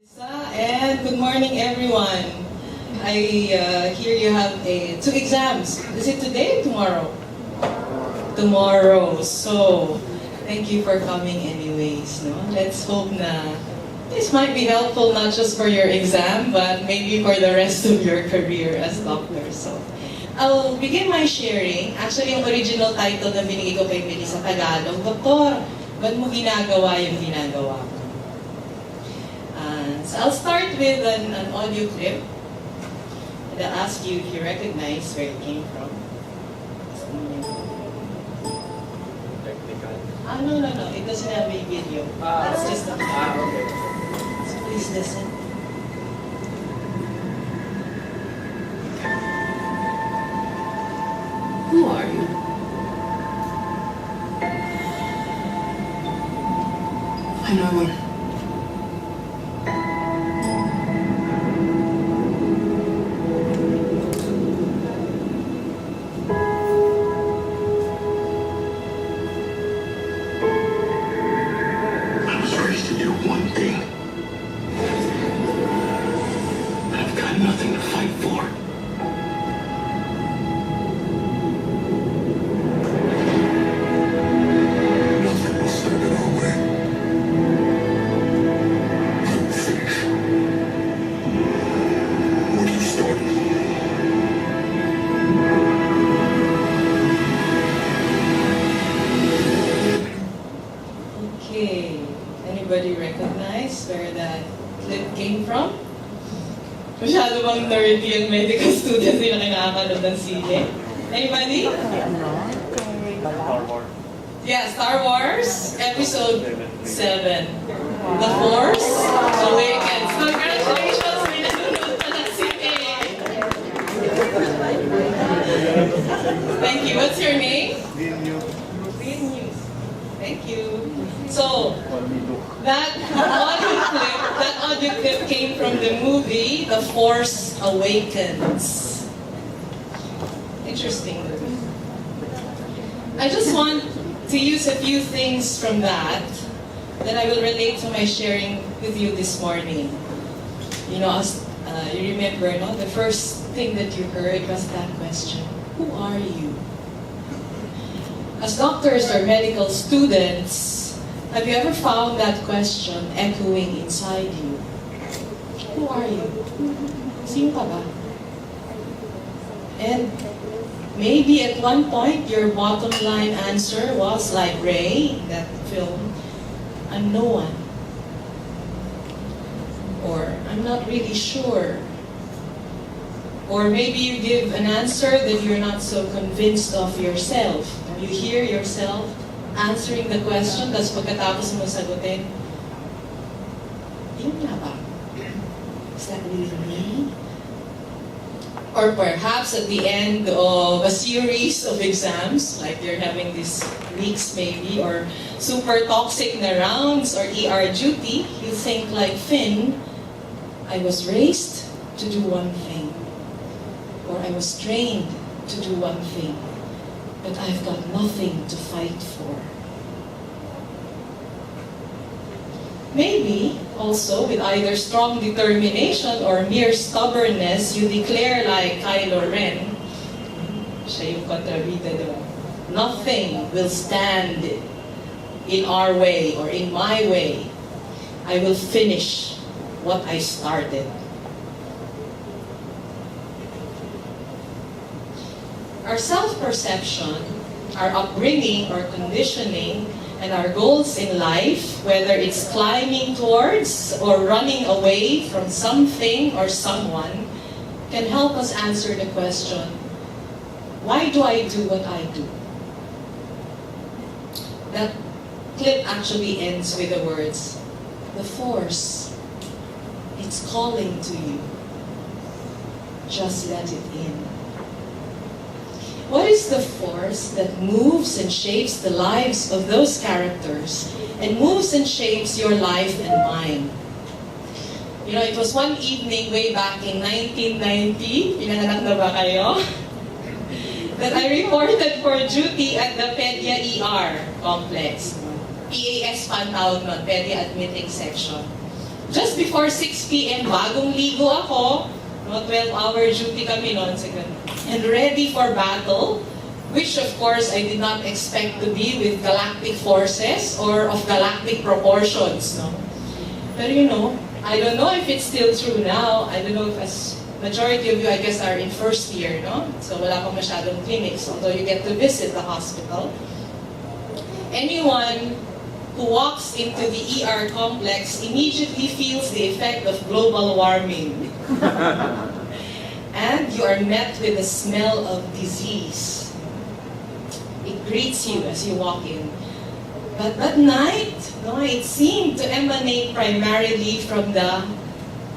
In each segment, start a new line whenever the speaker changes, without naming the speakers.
And good morning, everyone. I hear you have two exams. Is it today or tomorrow? Tomorrow. So, thank you for coming anyways. No? Let's hope na this might be helpful not just for your exam, but maybe for the rest of your career as doctor. So, I'll begin my sharing. Actually, yung original title na binigay ko kay Billy sa Tagalog, Doktor, ba't mo ginagawa yung ginagawa ko? So I'll start with an audio clip. And I'll ask you if you recognize where it came from.
Technical.
No. It doesn't have a video. That's just a
Okay.
So please listen. Who are you?
I know him. I was raised to do one thing. I've got nothing to fight for. Nothing will stand in our way. I will finish what you started.
Okay. Anybody recognize where that clip came from? Masyado bang nerdy yung medical students yung kinakanood ng sine? Anybody?
Star Wars.
Yeah, Star Wars, Episode 7. The Force Awakens. Congratulations! May nanonood pa ng sine. Thank you. What's your name? Green News. Thank you. So, that audio clip came from the movie The Force Awakens. Interesting movie. I just want to use a few things from that I will relate to my sharing with you this morning. You know, you remember, no? The first thing that you heard was that question, who are you? As doctors or medical students, have you ever found that question echoing inside you? Who are you? Sino ka ba? And maybe at one point, your bottom line answer was like Ray, that film, I'm no one. Or I'm not really sure. Or maybe you give an answer that you're not so convinced of yourself. You hear yourself answering the question, tapos pagkatapos mo sagutin, yun nga ba? Is that really me? Or perhaps at the end of a series of exams, like you're having these weeks maybe, or super toxic na rounds or ER duty, you think like Finn, I was raised to do one thing. Or I was trained to do one thing. But I've got nothing to fight for. Maybe, also, with either strong determination or mere stubbornness, you declare like Kylo Ren, siya yung kontrabida, di ba? Nothing will stand in our way or in my way. I will finish what I started. Our self-perception, our upbringing or conditioning, and our goals in life, whether it's climbing towards or running away from something or someone, can help us answer the question, why do I do what I do? That clip actually ends with the words, the force, it's calling to you. Just let it in. What is the force that moves and shapes the lives of those characters and moves and shapes your life and mine? You know, it was one evening way back in 1990, pinanganak na ba kayo? That I reported for duty at the Pedia ER complex. PAS pa ang tawag nun, Pedia Admitting Section. just before 6 p.m., bagong ligo ako, 12-hour duty kami noon, and ready for battle, which of course I did not expect to be with galactic forces or of galactic proportions. No? But I don't know if it's still true now. I don't know if as majority of you, I guess, are in first year, no? So wala pa masyadong clinics, although you get to visit the hospital. Anyone who walks into the ER complex immediately feels the effect of global warming. And you are met with the smell of disease. It greets you as you walk in. But that night, it seemed to emanate primarily from the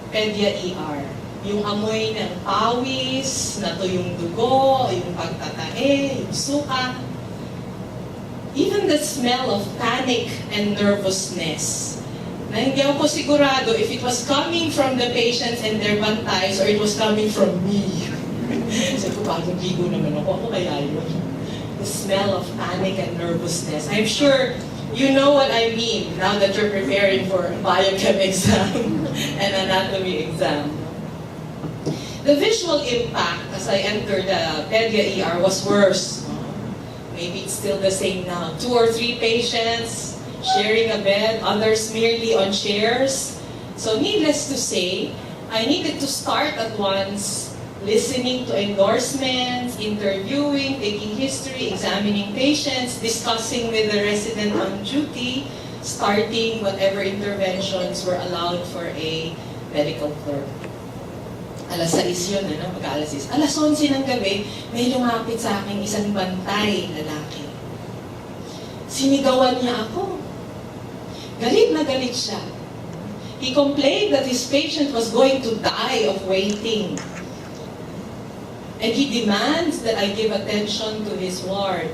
Pedia ER. Yung amoy ng pawis, natuyong dugo, yung pagtatae, yung suka. Even the smell of panic and nervousness. Na hindi ako sigurado if it was coming from the patients and their bantays or it was coming from me. Sabi ko, bagong ligo naman ako kaya yun. The smell of panic and nervousness. I'm sure you know what I mean now that you're preparing for a biochem exam and anatomy exam. The visual impact as I entered the Pedia ER was worse. Maybe it's still the same now. 2 or 3 patients sharing a bed, others merely on chairs. So needless to say, I needed to start at once listening to endorsements, interviewing, taking history, examining patients, discussing with the resident on duty, starting whatever interventions were allowed for a medical clerk. Alas 6 yun, mag-alas 6. Alas 11 ng gabi, may lumapit sa akin isang bantay lalaki. Sinigawan niya ako. Galit na galit siya. He complained that his patient was going to die of waiting. And he demands that I give attention to his ward.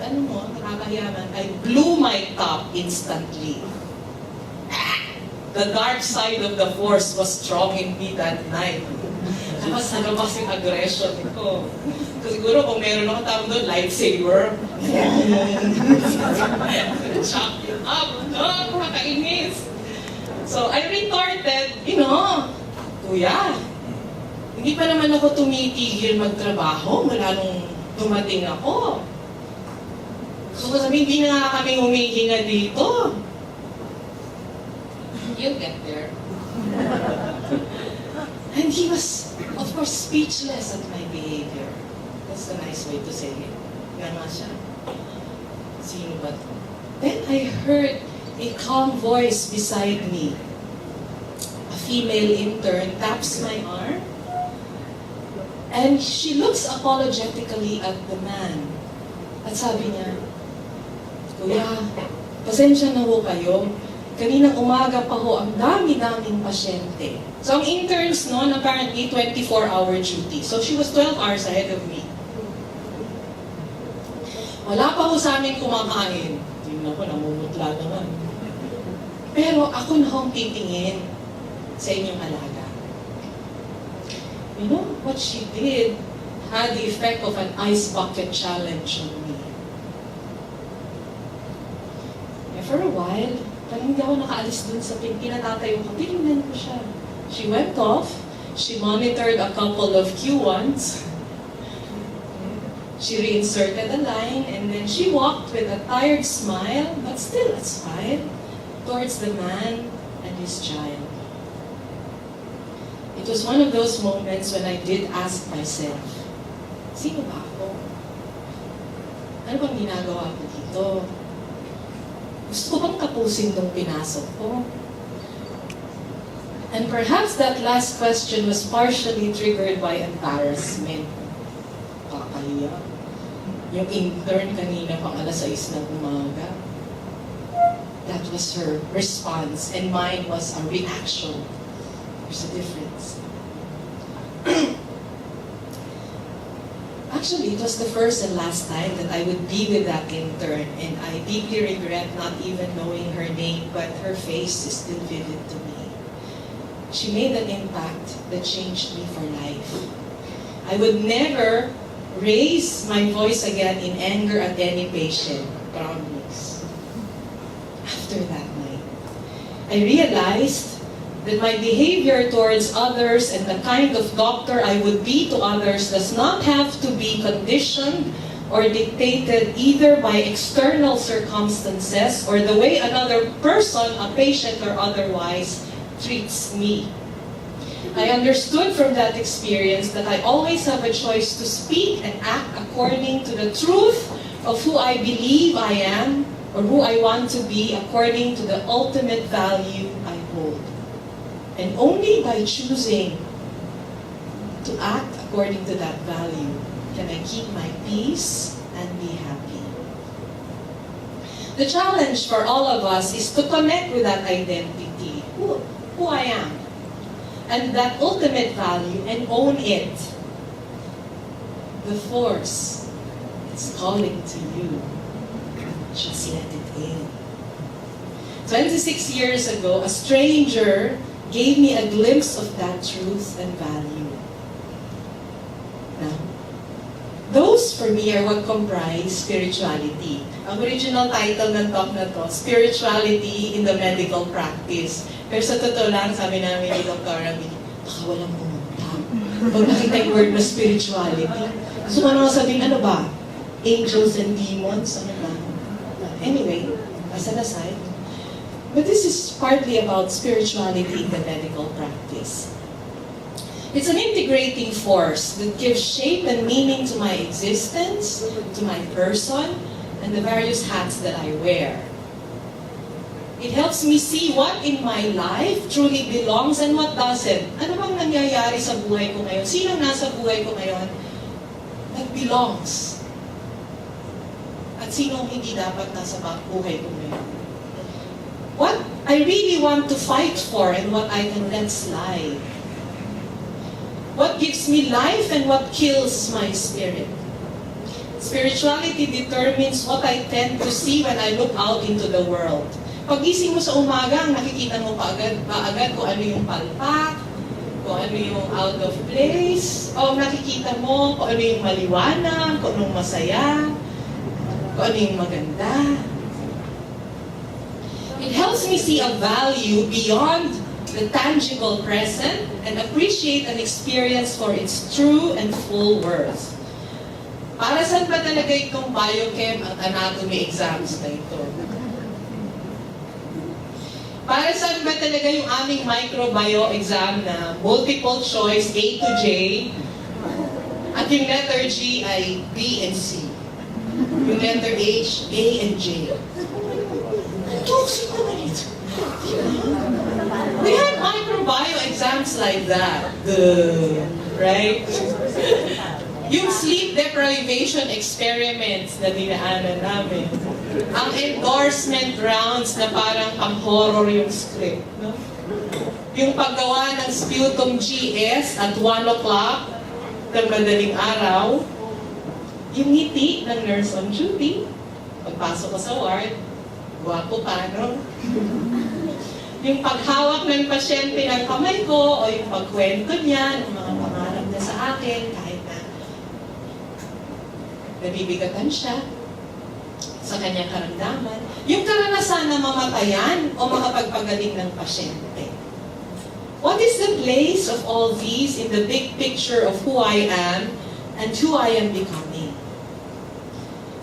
At nakakahiyaman, I blew my top instantly. The dark side of the force was strong in me that night. Tapos nalabas yung aggression ko. Kasi siguro kung meron akong tawag doon, lifesaver. Shock you up. Kakainis. So I retorted, Kuya, hindi pa naman ako tumitigil magtrabaho mula nung dumating ako. So sabi, hindi na nga kami humihinga dito. You'll get there. And he was, of course, speechless at my behavior. That's a nice way to say it. Gano'n siya. Sino ba to? Then I heard a calm voice beside me. A female intern taps my arm. And she looks apologetically at the man. At sabi niya, Kuya, pasensya na ho kayo. Kaninang umaga pa ho, ang dami-daming pasyente. So ang interns noon, apparently 24-hour duty. So she was 12 hours ahead of me. Wala pa ho sa amin kumakain. Tingnan ko, namumutla naman. Pero ako na hong titingin sa inyong alaga. You know, what she did had the effect of an ice bucket challenge on me. And for a while, parang hindi ako nakaalis dun sa pinatatayo ko. Tinignan ko siya. She went off. She monitored a couple of Q1s. She reinserted a line, and then she walked with a tired smile, but still a smile, towards the man and his child. It was one of those moments when I did ask myself, sino ba ako? Ano bang ginagawa ko dito? Gusto ko bang tapusin nung pinasok ko? And perhaps that last question was partially triggered by embarrassment. Kakahiya. Yung intern kanina pang alas 6 ng umaga. That was her response, and mine was a reaction. There's a difference. Actually, it was the first and last time that I would be with that intern, and I deeply regret not even knowing her name, but her face is still vivid to me. She made an impact that changed me for life. I would never raise my voice again in anger at any patient, promise. After that night. I realized that my behavior towards others and the kind of doctor I would be to others does not have to be conditioned or dictated either by external circumstances or the way another person, a patient or otherwise, treats me. I understood from that experience that I always have a choice to speak and act according to the truth of who I believe I am or who I want to be according to the ultimate value I hold. And only by choosing to act according to that value can I keep my peace and be happy. The challenge for all of us is to connect with that identity, who I am, and that ultimate value and own it. The force is calling to you. Just let it in. 26 years ago, a stranger gave me a glimpse of that truth and value. Now, those for me are what comprise spirituality. Ang original title ng talk na to, Spirituality in the Medical Practice. Pero sa totoo lang, sabi namin ni Dr. Rami, baka walang pumunta. Pag nakita yung word na spirituality. So ano sabihin, ano ba? Angels and demons? Ano ba? Anyway, as an aside, but this is partly about spirituality in the medical practice. It's an integrating force that gives shape and meaning to my existence, to my person, and the various hats that I wear. It helps me see what in my life truly belongs and what doesn't. Ano bang nangyayari sa buhay ko ngayon? Sino nasa buhay ko ngayon that belongs? At sino hindi dapat nasa buhay ko ngayon? What I really want to fight for and what I can let slide. What gives me life and what kills my spirit. Spirituality determines what I tend to see when I look out into the world. Pagising mo sa umaga, nakikita mo paagad kung ano yung palpak, kung ano yung out of place, o nakikita mo kung ano yung maliwanag, kung anong masaya, kung ano yung maganda. It helps me see a value beyond the tangible present and appreciate an experience for its true and full worth. Para saan ba talaga itong biochem at anatomy exams na ito? Para saan ba talaga yung aming microbio exam na multiple choice A to J at yung letter G ay B and C? Yung letter H, A and J. We had microbio exams like that. Right? Yung sleep deprivation experiments na dinaanan namin. Ang endorsement rounds na parang pang-horror yung script. No? Yung paggawa ng sputum GS at 1 o'clock ng madaling araw. Yung ngiti ng nurse on duty. Pagpasok ko sa ward, guwapo pa, no? Yung paghawak ng pasyente ng kamay ko o yung pagkwento niya ng mga pangarap niya sa akin kahit na nabibigatan siya sa kanyang karamdaman. Yung karanasan na mamatayan o makapagpagaling ng pasyente. What is the place of all these in the big picture of who I am and who I am becoming?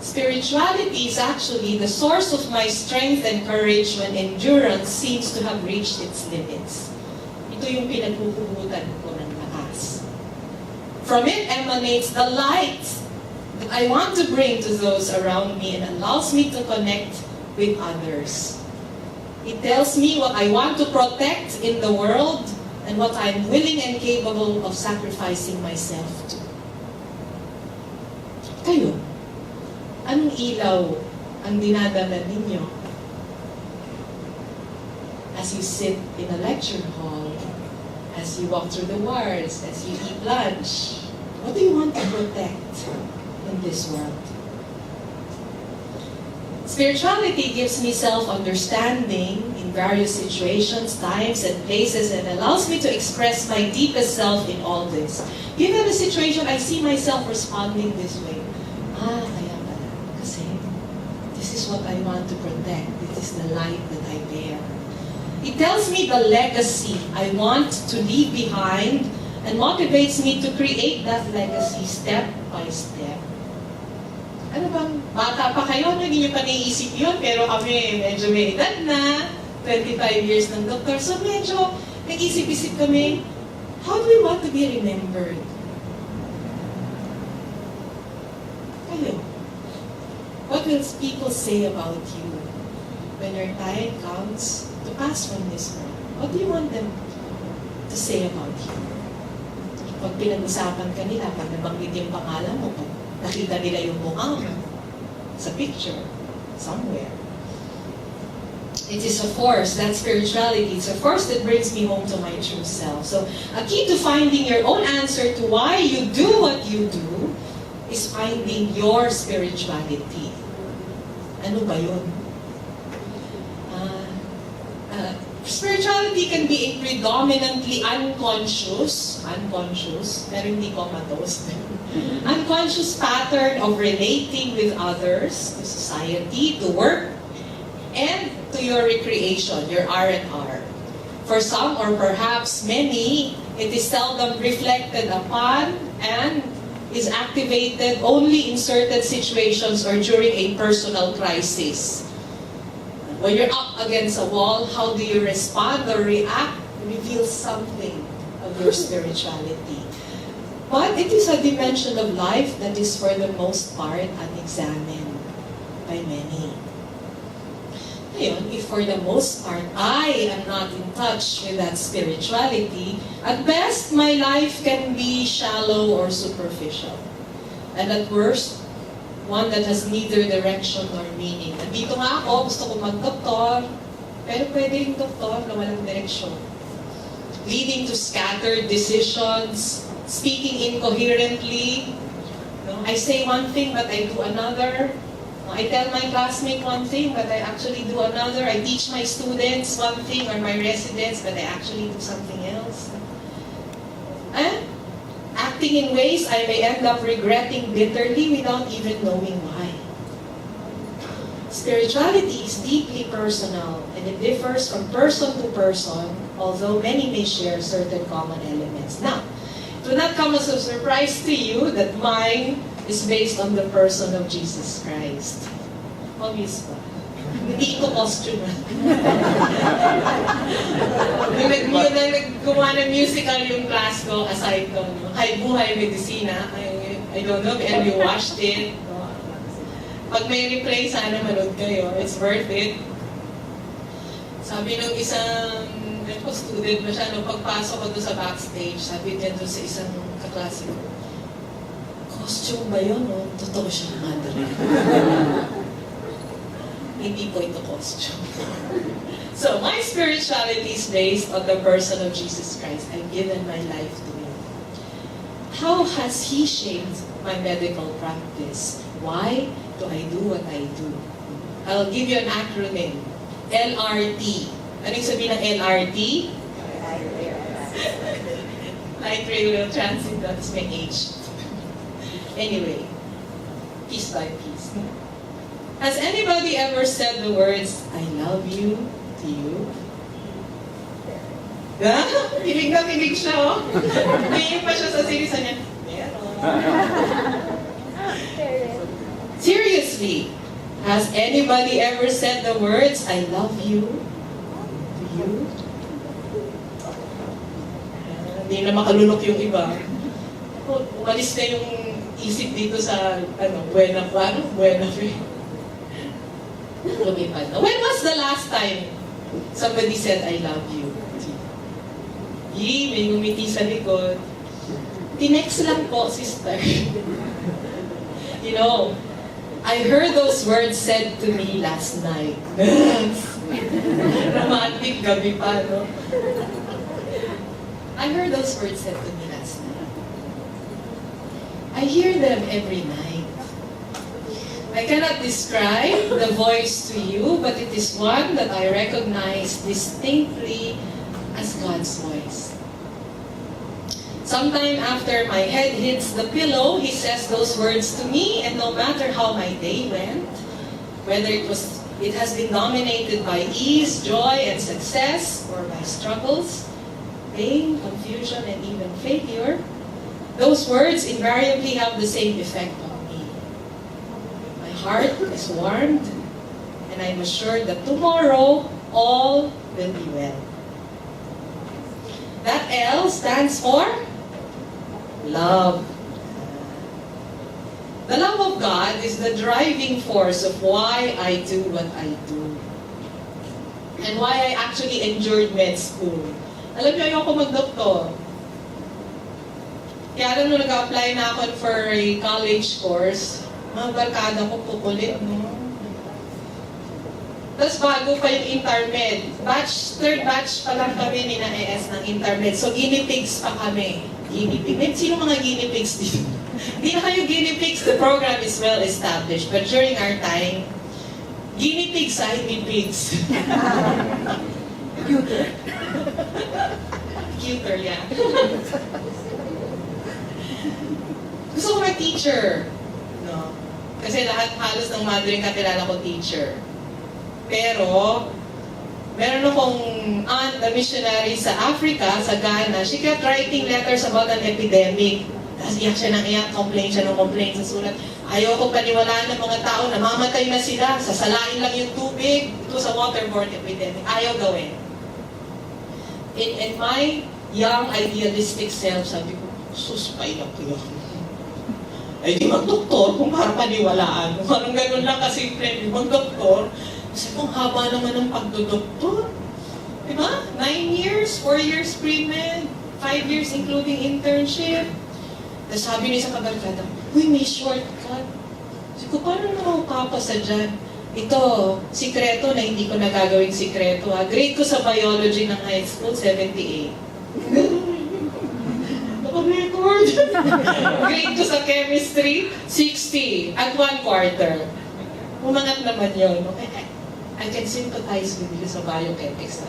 Spirituality is actually the source of my strength and courage when endurance seems to have reached its limits. Ito yung pinaghuhugutan ko ng lakas. From it emanates the light that I want to bring to those around me and allows me to connect with others. It tells me what I want to protect in the world and what I'm willing and capable of sacrificing myself to. Kayo, anong ilaw ang dinadala ninyo as you sit in a lecture hall, as you walk through the wards, as you eat lunch? What do you want to protect in this world? Spirituality gives me self-understanding in various situations, times, and places, and allows me to express my deepest self in all this. Given the situation, I see myself responding this way. Kaya pala. Kasi this is what I want to protect. This is the light that I bear. It tells me the legacy I want to leave behind and motivates me to create that legacy step by step. Ano bang, bata pa kayo, hindi nyo pa naiisip yun, pero kami medyo may edad na, 25 years ng doktor, so medyo nag-isip-isip kami, how do we want to be remembered? Kayo, what will people say about you when your time comes to pass from this world? What do you want them to say about you? Pag pinag-usapan ka nila, pag nabanggit yung pangalan mo, pag nakita nila yung mukha mo sa picture, somewhere. It is a force, that spirituality, it's a force that brings me home to my true self. So, a key to finding your own answer to why you do what you do is finding your spirituality. Ano ba yun? Spirituality can be a predominantly unconscious, pero hindi comatose. Unconscious pattern of relating with others, to society, to work, and to your recreation, your R&R. For some, or perhaps many, it is seldom reflected upon and is activated only in certain situations or during a personal crisis. When you're up against a wall, how do you respond or react? Reveals something of your spirituality. But it is a dimension of life that is for the most part unexamined by many. Ngayon, if for the most part, I am not in touch with that spirituality, at best, my life can be shallow or superficial. And at worst, one that has neither direction nor meaning. Nandito nga ako, gusto ko mag-doktor, pero pwede yung doktor na walang direksyon. Leading to scattered decisions, speaking incoherently. I say one thing, but I do another. I tell my classmate one thing, but I actually do another. I teach my students one thing, or my residents, but I actually do something else. Acting in ways I may end up regretting bitterly without even knowing why. Spirituality is deeply personal, and it differs from person to person, although many may share certain common elements. Now, it will not come as a surprise to you that mine is based on the person of Jesus Christ. Obvious ba? Hindi ito costume. Yung naggawa ng musical yung class ko, aside ko, Hay Buhay Medicina, I don't know if you watched it. Pag may replay, sana manood kayo. It's worth it. Sabi nung isang student ba siya, nung pagpasok ko doon sa backstage, sabi niya doon sa isang kaklase ko, costume ba yun? No? Totoo siya, madre. Hindi po ito costume. So, my spirituality is based on the person of Jesus Christ. I've given my life to Him. How has He shaped my medical practice? Why do I do what I do? I'll give you an acronym. LRT. Ano yung sabihin ng LRT? Light Railway Transit. That's my age. Anyway, piece by piece. Has anybody ever said the words, I love you, to you? Pilig na pilig siya, oh. Tingin pa siya sa sirisa niya. Seriously, has anybody ever said the words, I love you, to you? Hindi na makalunok yung iba. Umalis na yung isip dito sa, buena pa, buena pa. Lumipad na. When was the last time somebody said, I love you? May ngumiti sa likod. Tinext lang po, sister. You know, I heard those words said to me last night. Romantic gabi pa, no? I heard those words said to me last night. I hear them every night. I cannot describe the voice to you, but it is one that I recognize distinctly as God's voice. Sometime after my head hits the pillow, He says those words to me, and no matter how my day went, whether it was It has been dominated by ease, joy, and success, or by struggles, pain, confusion, and even failure. Those words invariably have the same effect on me. My heart is warmed, and I'm assured that tomorrow, all will be well. That L stands for love. The love of God is the driving force of why I do what I do. And why I actually enjoyed med school. Alam niyo, ayoko mag-doktor. Kaya alam nung nag-apply na ako for a college course, mga barkada ko kukulit, no? Tapos bago pa yung intermed. Third batch pa lang kami ni na-ES ng intermed. So guinea pigs pa kami. Guinea pig. Sino mga guinea pigs dito? Hindi na kayo guinea pigs. The program is well established. But during our time, guinea pigs ay guinea pigs.
Cuter.
Cuter, yeah. Gusto ko mag-teacher. No? Kasi lahat halos ng mothering kakilala ko teacher. Pero, meron akong aunt na missionary sa Africa, sa Ghana. She kept writing letters about an epidemic. Tapos iyak siya ng iyak, complain siya ng complain sa sulat. Ayoko paniwalaan ng mga tao, namamatay na sila, sasalain lang yung tubig. Ito sa waterborne epidemic. Ayaw gawin. In my young idealistic self, sabi ko, sus, paiyak ko yun. Ay di mag-doktor kung para paniwalaan. Kung anong ganun lang kasi friend, mag-doktor. Kasi kung haba naman ng pagdodoktor. Diba? 9 years, 4 years pre-med, 5 years including internship. Tapos sabi niya sa kabarkada, uy, may shortcut. Sabi ko, paano naman papasa dyan? Ito, sikreto na hindi ko nagagawing sikreto. Grade ko sa biology ng high school, 78. Naka-record. Grade ko sa chemistry, 60. At 1/4. Umangat naman yun. I can sympathize with you sa biochemics.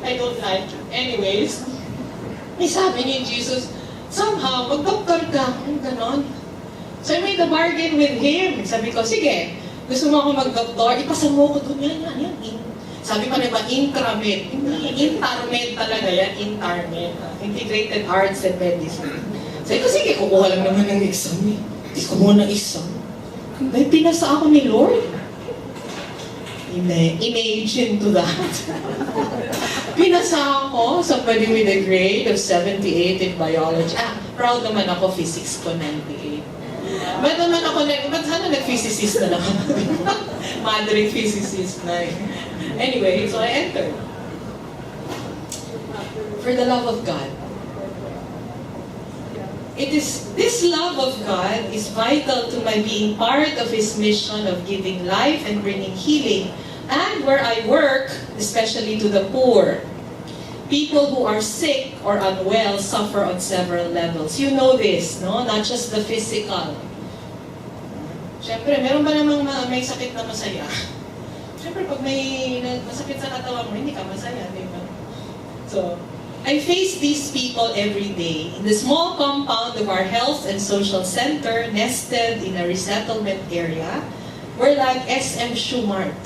I don't like it. Anyways, may sabi ni Jesus, somehow, mag-doktor ka. Ganon. So I made a bargain with him. Sabi ko, sige, gusto mo ako mag-doktor? Ipasa mo ko doon. Yan. Sabi pa naman, intramed. Intermed talaga yan. Intermed. Integrated Arts and Medicine. Sabi ko, sige, kukuha lang naman ng exam eh. Hindi ko muna exam. May pinasa ako ni Lord. Imagine to that. Pinasa ako, somebody with a grade of 78 in biology. Proud naman ako, physics ko 98. Ba't naman ako, ba't sana nag-physicist na lang ako? Madre physicist na eh. Anyway, so I entered. For the love of God. This love of God is vital to my being part of His mission of giving life and bringing healing. And where I work, especially to the poor. People who are sick or unwell suffer on several levels. You know this, no? Not just the physical. Siyempre, meron ba namang may sakit na masaya? Siyempre, pag may masakit sa katawan mo, hindi ka masaya, di ba? So, I face these people every day in the small compound of our health and social center nested in a resettlement area. We're like SM Schumart.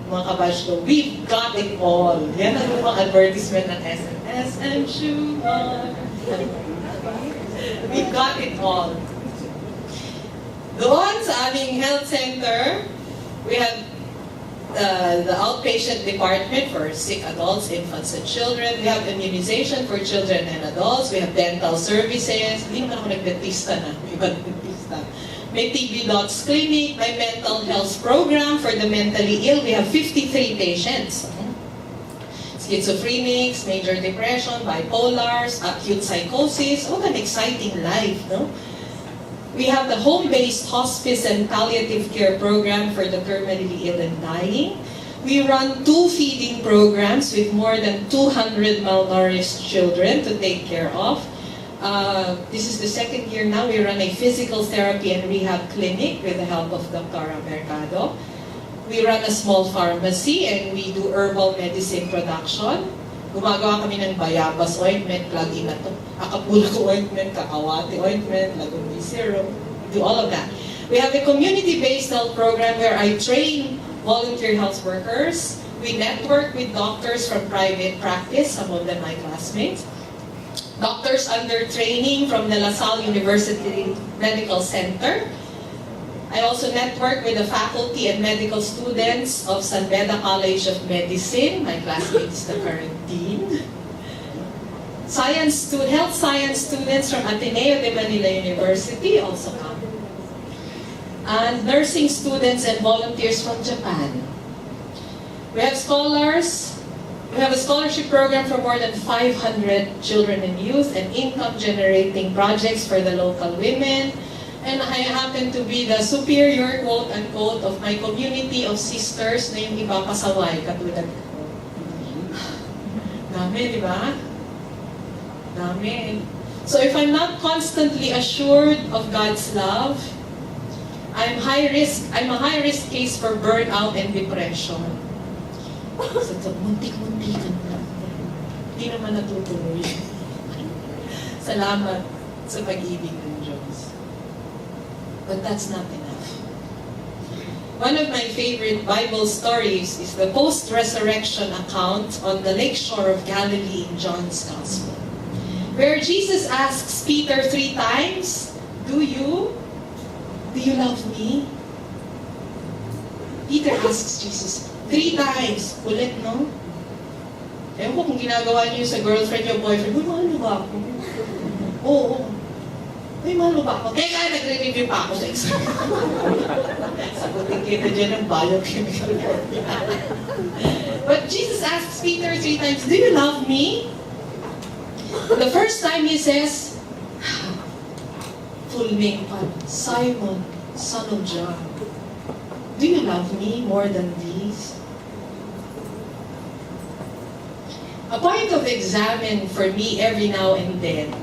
Mga kabashlo, we've got it all. Yan ang mga advertisement ng SM. SM Schumart. We've got it all. Doon sa aming health center, we have the outpatient department for sick adults, infants, and children. We have immunization for children and adults. We have dental services. Hindi naman ako nag-dentista na. Iba dentista. May TB Docs Clinic. May mental health program for the mentally ill. We have 53 patients. Schizophrenics, major depression, bipolars, acute psychosis. What an exciting life, no? We have the home-based hospice and palliative care program for the terminally ill and dying. We run 2 feeding programs with more than 200 malnourished children to take care of. This is the 2nd year now. We run a physical therapy and rehab clinic with the help of Dr. Mercado. We run a small pharmacy and we do herbal medicine production. Gumagawa kami ng bayabas ointment, plug-in na to. Acapulco ointment, kakawati ointment, lagundi syrup, do all of that. We have a community-based health program where I train volunteer health workers. We network with doctors from private practice, some of them my classmates. Doctors under training from the La Salle University Medical Center. I also network with the faculty and medical students of San Beda College of Medicine. My classmate is the current dean. Health science students from Ateneo de Manila University also come. And nursing students and volunteers from Japan. We have scholars. We have a scholarship program for more than 500 children and youth and income-generating projects for the local women. And I happen to be the superior, quote-unquote, of my community of sisters na yung iba pasaway, katulad ko. Dami, di ba? Dami. So if I'm not constantly assured of God's love, I'm a high-risk case for burnout and depression. So, muntik-muntikan na. Hindi naman natutuloy. Salamat sa pag-ibig ng Diyos. But that's not enough. One of my favorite Bible stories is the post-resurrection account on the lakeshore of Galilee in John's Gospel, where Jesus asks Peter 3 times, Do you love me? Peter asks Jesus 3 times. Ulit, no? Ewan ko kung ginagawa niyo sa girlfriend o boyfriend, Uy, mahal mo ba ako? Oo. Uy, mahal mo ba ako? Teka, nagre-review pa ako sa exam. Sagutin kita dyan ng biochemical formula. But Jesus asks Peter 3 times, Do you love me? The first time he says, full name pa, Simon, son of John. Do you love me more than these? A point of examine for me every now and then.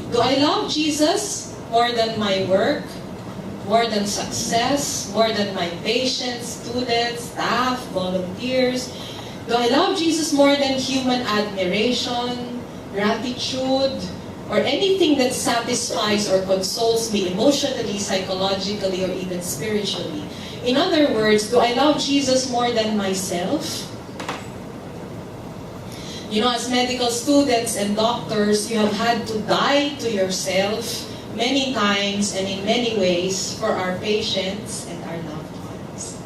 Do I love Jesus more than my work, more than success, more than my patients, students, staff, volunteers? Do I love Jesus more than human admiration, gratitude, or anything that satisfies or consoles me emotionally, psychologically, or even spiritually? In other words, do I love Jesus more than myself? You know, as medical students and doctors, you have had to die to yourself many times and in many ways for our patients and our loved ones.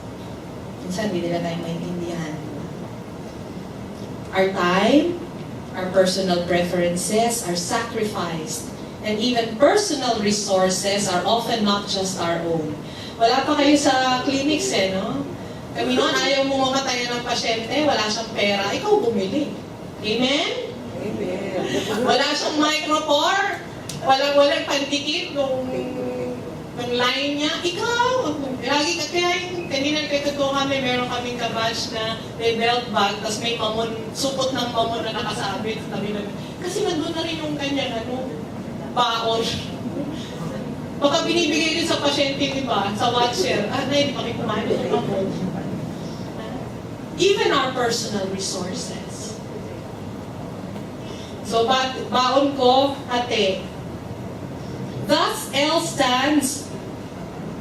Minsan, hindi nila tayo maintindihan. Our time, our personal preferences are sacrificed, and even personal resources are often not just our own. Wala pa kayo sa clinics no? Kami noon, ayaw mo mamatayan ng pasyente, wala siyang pera, ikaw bumili. Amen? Amen. Wala siyang micropore, walang pandikit nung line niya, ikaw! Lagi kaya yung kanina nagkatuto kami, meron kaming kabatch na may belt bag, tapos may mamon, supot ng mamon na nakasabit. Kasi nandun na rin yung kanyang baon. Baka binibigay din sa pasyente, di ba? Sa watcher. Hindi pa rin kumain ng mamon. Even our personal resources. So, baon ko, ate. Thus, L stands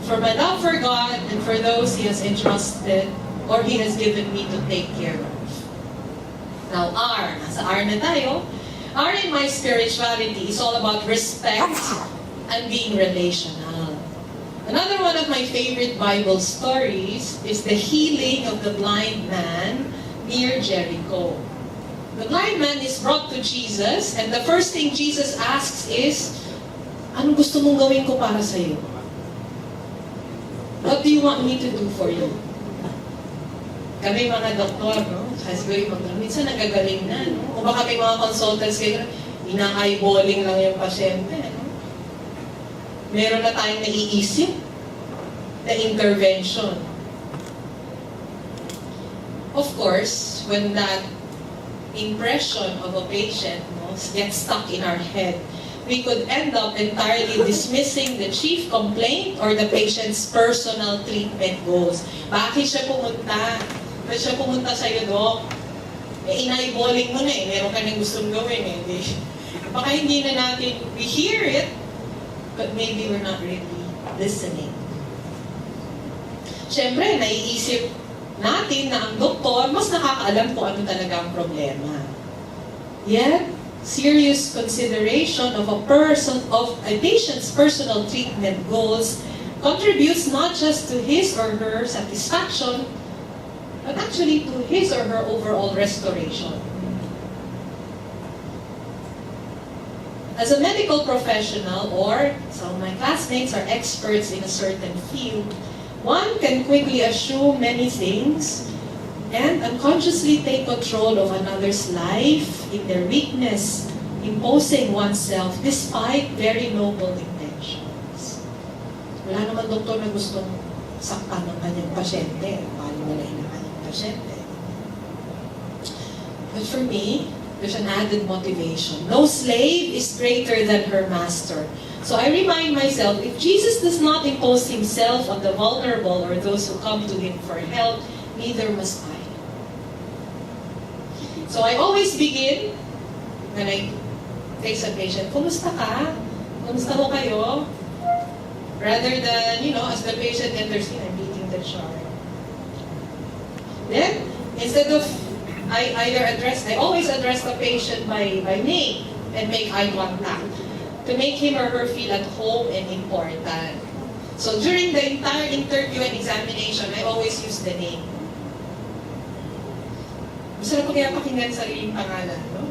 for my love for God and for those He has entrusted or He has given me to take care of. Now, R. Nasa R na tayo. R in my spirituality is all about respect and being relational. Another one of my favorite Bible stories is the healing of the blind man near Jericho. The blind man is brought to Jesus, and the first thing Jesus asks is, ano gusto mong gawin ko para sa iyo? What do you want me to do for you? Kami mga doktor, no? Kasi minsan nagagaling na, no? O baka may mga consultants kayo, ina-eyeballing lang yung pasyente, no? Meron na tayong naiisip na intervention. Of course, when that impression of a patient gets stuck in our head, we could end up entirely dismissing the chief complaint or the patient's personal treatment goals. Bakit siya pumunta? Bakit siya pumunta sa'yo, Dok? Ina-eyeballing mo na meron ka nang gustong gawin Baka hindi na natin, we hear it, but maybe we're not really listening. Siyempre, naiisip natin na ang doktor mas nakakaalam kung ano talaga ang problema. Yet, serious consideration of a patient's personal treatment goals contributes not just to his or her satisfaction, but actually to his or her overall restoration. As a medical professional, or some of my classmates are experts in a certain field, one can quickly assume many things and unconsciously take control of another's life in their weakness, imposing oneself despite very noble intentions. Wala naman doktor na gustong saktan ng kanyang pasyente. Paano nila yung kanyang pasyente? But for me, there's an added motivation. No slave is greater than her master. So I remind myself, if Jesus does not impose himself on the vulnerable or those who come to him for help, neither must I. So I always begin, when I face a patient, kumusta ka? Kumusta ho kayo? Rather than, as the patient enters in, I'm beating the chart. Then, instead of, I always address the patient by name and make eye contact to make him or her feel at home and important. So during the entire interview and examination, I always use the name. Gusto na po kaya pakinggan sariling pangalan, no?